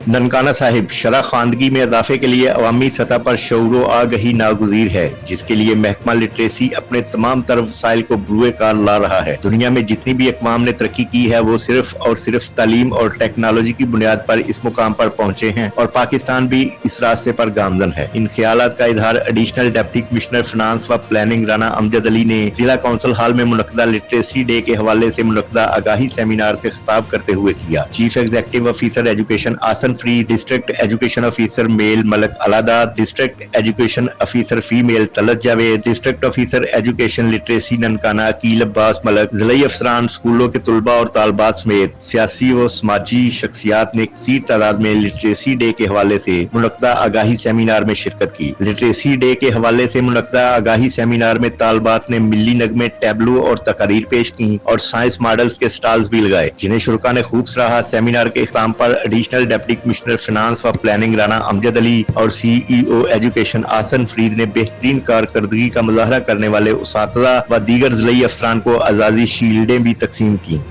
ननकाना साहिब शरह खानगी में इजाफे के लिए अवामी सतह पर शऊर व आगही नागुज़ीर है, जिसके लिए महकमा लिटरेसी अपने तमाम तर वसाइल को बुरुए कार ला रहा है। दुनिया में जितनी भी अक़वाम ने तरक्की की है वो सिर्फ और सिर्फ तालीम और टेक्नोलॉजी की बुनियाद पर इस मुकाम पर पहुंचे हैं और पाकिस्तान भी इस रास्ते पर गामजन है। इन ख्यालात का इजहार एडिशनल डिप्टी कमिश्नर फिनांस व प्लानिंग राना अमजद अली ने जिला कौंसिल हॉल में मुनक्किदा लिटरेसी डे के हवाले से मुनक्किदा आगाही सेमिनार से खिताब करते हुए किया। Chief executive officer education Ahsan Farid, district education officer male Malik Alladad, district education officer female Talat Javed, district officer education literacy Nankana Aqeel Abbas Malik, जिला अफसरान, स्कूलों के तुलबा और तालबात समेत सियासी व समाजी शख्सियात ने कसीर तादाद में लिटरेसी डे के हवाले से मुनक्किदा आगाही सेमिनार में शिरकत की। लिटरेसी डे के हवाले से मुनक्किदा आगाही सेमिनार में तालबात ने मिली नगमे, टैबलो और तकारीर पेश की और साइंस मॉडल्स के स्टॉल्स भी लगाए, जिन्हें शुरका ने खूब सराहा। सेमिनार के इख्तिताम पर एडिशनल डिप्टी कमिश्नर फिनांस व प्लानिंग राना अमजद अली और CEO एजुकेशन आसन फरीद ने बेहतरीन कारकर्दगी का मुजाहरा करने वाले उस्ताद व दीगर जिला अफसरान को एजाजी शील्डें भी तकसीम की।